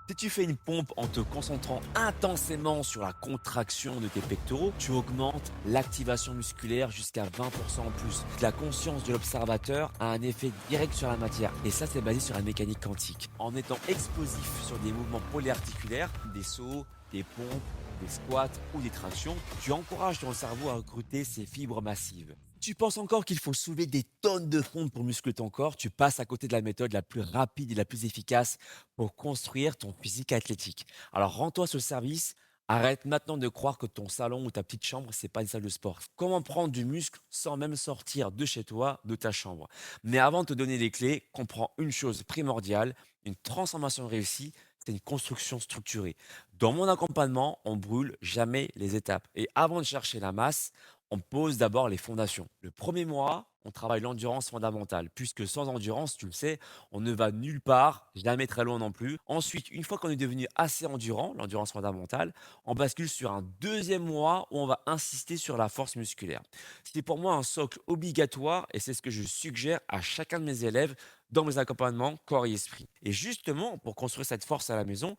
Si tu fais une pompe en te concentrant intensément sur la contraction de tes pectoraux, tu augmentes l'activation musculaire jusqu'à 20% en plus. La conscience de l'observateur a un effet direct sur la matière. Et ça, c'est basé sur la mécanique quantique. En étant explosif sur des mouvements polyarticulaires, des sauts, des pompes, des squats ou des tractions, tu encourages ton cerveau à recruter ces fibres massives. Tu penses encore qu'il faut soulever des tonnes de fonds pour muscler ton corps, tu passes à côté de la méthode la plus rapide et la plus efficace pour construire ton physique athlétique. Alors rends-toi ce service, arrête maintenant de croire que ton salon ou ta petite chambre, c'est pas une salle de sport. Comment prendre du muscle sans même sortir de chez toi, de ta chambre. Mais avant de te donner les clés, comprends une chose primordiale, une transformation réussie, c'est une construction structurée. Dans mon accompagnement, on brûle jamais les étapes. Et avant de chercher la masse, on pose d'abord les fondations. Le premier mois, on travaille l'endurance fondamentale, puisque sans endurance, tu le sais, on ne va nulle part, jamais très loin non plus. Ensuite, une fois qu'on est devenu assez endurant, l'endurance fondamentale, on bascule sur un deuxième mois où on va insister sur la force musculaire. C'est pour moi un socle obligatoire et c'est ce que je suggère à chacun de mes élèves dans mes accompagnements corps et esprit. Et justement, pour construire cette force à la maison,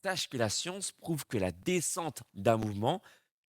sache que la science prouve que la descente d'un mouvement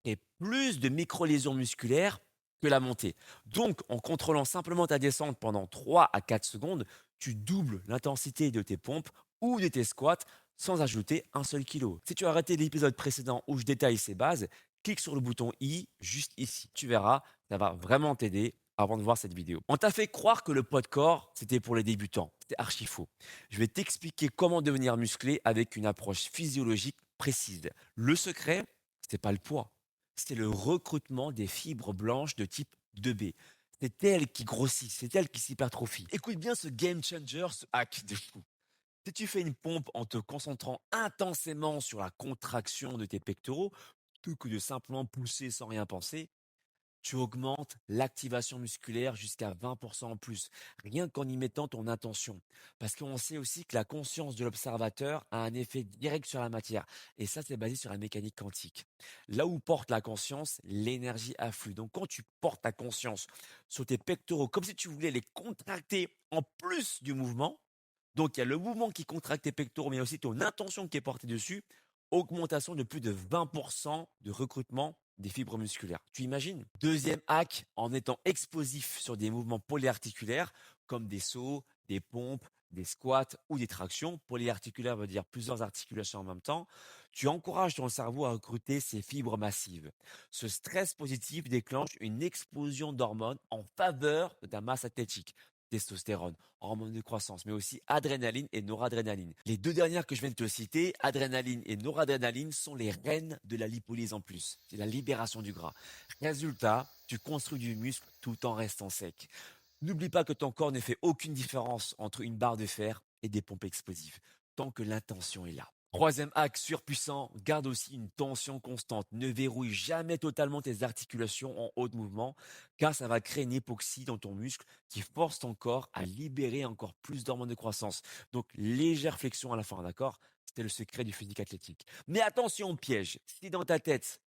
est plus de micro-lésions musculaires que la montée. Donc, en contrôlant simplement ta descente pendant 3 à 4 secondes, tu doubles l'intensité de tes pompes ou de tes squats sans ajouter un seul kilo. Si tu as arrêté l'épisode précédent où je détaille ces bases, clique sur le bouton I juste ici. Tu verras, ça va vraiment t'aider avant de voir cette vidéo. On t'a fait croire que le poids de corps, c'était pour les débutants. C'est archi faux. Je vais t'expliquer comment devenir musclé avec une approche physiologique précise. Le secret, c'est pas le poids, c'est le recrutement des fibres blanches de type 2B. C'est elle qui grossit, c'est elle qui s'hypertrophie. Écoute bien ce game changer, ce hack de fou. Si tu fais une pompe en te concentrant intensément sur la contraction de tes pectoraux, plutôt que de simplement pousser sans rien penser, tu augmentes l'activation musculaire jusqu'à 20% en plus, rien qu'en y mettant ton intention. Parce qu'on sait aussi que la conscience de l'observateur a un effet direct sur la matière. Et ça, c'est basé sur la mécanique quantique. Là où porte la conscience, l'énergie afflue. Donc quand tu portes ta conscience sur tes pectoraux, comme si tu voulais les contracter en plus du mouvement, donc il y a le mouvement qui contracte tes pectoraux, mais il y a aussi ton intention qui est portée dessus, augmentation de plus de 20% de recrutement des fibres musculaires. Tu imagines? Deuxième hack, en étant explosif sur des mouvements polyarticulaires comme des sauts, des pompes, des squats ou des tractions. Polyarticulaire veut dire plusieurs articulations en même temps. Tu encourages ton cerveau à recruter ces fibres massives. Ce stress positif déclenche une explosion d'hormones en faveur de ta masse athlétique. Testostérone, hormones de croissance, mais aussi adrénaline et noradrénaline. Les deux dernières que je viens de te citer, adrénaline et noradrénaline, sont les reines de la lipolyse en plus. C'est la libération du gras. Résultat, tu construis du muscle tout en restant sec. N'oublie pas que ton corps ne fait aucune différence entre une barre de fer et des pompes explosives, tant que l'intention est là. Troisième axe surpuissant, garde aussi une tension constante. Ne verrouille jamais totalement tes articulations en haut de mouvement, car ça va créer une hypoxie dans ton muscle qui force ton corps à libérer encore plus d'hormones de croissance. Donc, légère flexion à la fin, d'accord? C'était le secret du physique athlétique. Mais attention, piège. Si dans ta tête,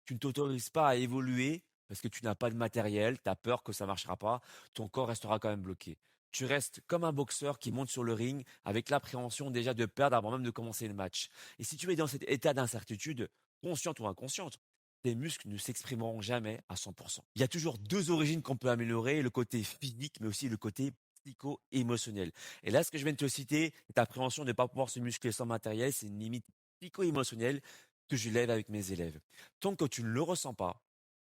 tu ne t'autorises pas à évoluer parce que tu n'as pas de matériel, tu as peur que ça ne marchera pas, ton corps restera quand même bloqué. Tu restes comme un boxeur qui monte sur le ring avec l'appréhension déjà de perdre avant même de commencer le match. Et si tu es dans cet état d'incertitude, consciente ou inconsciente, tes muscles ne s'exprimeront jamais à 100%. Il y a toujours deux origines qu'on peut améliorer, le côté physique, mais aussi le côté psycho-émotionnel. Et là, ce que je viens de te citer, cette appréhension de ne pas pouvoir se muscler sans matériel, c'est une limite psycho-émotionnelle que je lève avec mes élèves. Tant que tu ne le ressens pas,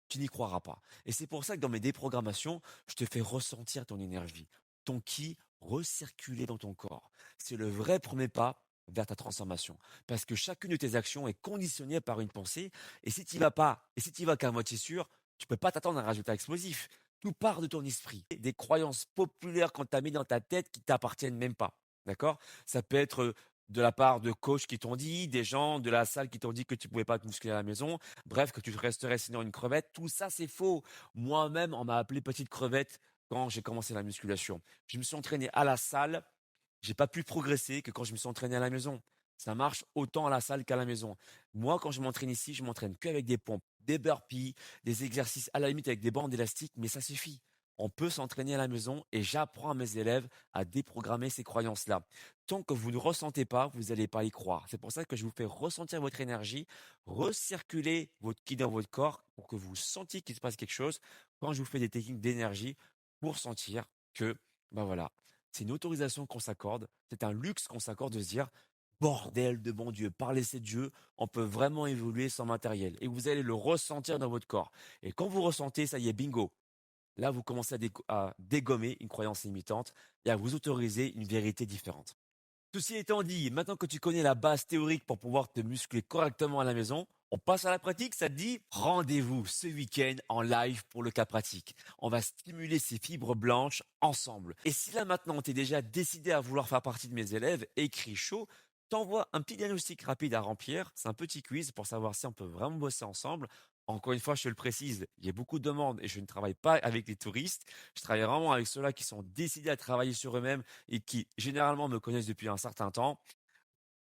tu n'y croiras pas. Et c'est pour ça que dans mes déprogrammations, je te fais ressentir ton énergie, ton ki recirculer dans ton corps. C'est le vrai premier pas vers ta transformation. Parce que chacune de tes actions est conditionnée par une pensée. Et si tu vas pas, et si tu vas qu'à moitié sûr, tu peux pas t'attendre à un résultat explosif. Tout part de ton esprit. Des croyances populaires qu'on t'a mis dans ta tête qui t'appartiennent même pas. D'accord? Ça peut être de la part de coachs qui t'ont dit, des gens de la salle qui t'ont dit que tu pouvais pas te muscler à la maison, bref, que tu resterais sinon une crevette. Tout ça, c'est faux. Moi-même, on m'a appelé petite crevette quand j'ai commencé la musculation. Je me suis entraîné à la salle, j'ai pas pu progresser que quand je me suis entraîné à la maison. Ça marche autant à la salle qu'à la maison. Moi, quand je m'entraîne ici, je m'entraîne qu'avec des pompes, des burpees, des exercices à la limite avec des bandes élastiques, mais ça suffit. on peut s'entraîner à la maison et j'apprends à mes élèves à déprogrammer ces croyances-là. Tant que vous ne ressentez pas, vous n'allez pas y croire. C'est pour ça que je vous fais ressentir votre énergie, recirculer votre ki dans votre corps pour que vous sentiez qu'il se passe quelque chose quand je vous fais des techniques d'énergie pour sentir que, ben voilà, c'est une autorisation qu'on s'accorde, c'est un luxe qu'on s'accorde de se dire, bordel de bon Dieu, par l'essai de Dieu, on peut vraiment évoluer sans matériel. Et vous allez le ressentir dans votre corps. Et quand vous ressentez, ça y est, bingo. Là, vous commencez à dégommer une croyance limitante et à vous autoriser une vérité différente. Ceci étant dit, maintenant que tu connais la base théorique pour pouvoir te muscler correctement à la maison, on passe à la pratique, ça te dit rendez-vous ce week-end en live pour le cas pratique. On va stimuler ces fibres blanches ensemble. Et si là maintenant tu es déjà décidé à vouloir faire partie de mes élèves, écris chaud, t'envoie un petit diagnostic rapide à remplir, c'est un petit quiz pour savoir si on peut vraiment bosser ensemble. Encore une fois, je te le précise, il y a beaucoup de demandes et je ne travaille pas avec les touristes. Je travaille vraiment avec ceux-là qui sont décidés à travailler sur eux-mêmes et qui généralement me connaissent depuis un certain temps.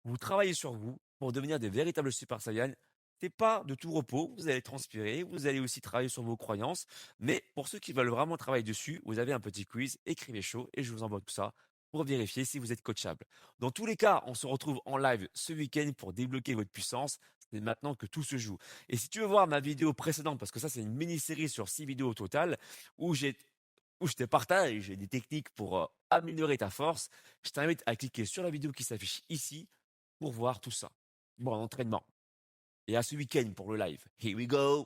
Vous travaillez sur vous pour devenir des véritables Super Saiyans. C'est pas de tout repos, vous allez transpirer, vous allez aussi travailler sur vos croyances, mais pour ceux qui veulent vraiment travailler dessus, vous avez un petit quiz, écrivez chaud et je vous envoie tout ça pour vérifier si vous êtes coachable. Dans tous les cas, on se retrouve en live ce week-end pour débloquer votre puissance. C'est maintenant que tout se joue. Et si tu veux voir ma vidéo précédente, parce que ça c'est une mini-série sur 6 vidéos au total, où je te partage des techniques pour améliorer ta force, je t'invite à cliquer sur la vidéo qui s'affiche ici pour voir tout ça. Bon entraînement. Et à ce week-end pour le live. Here we go!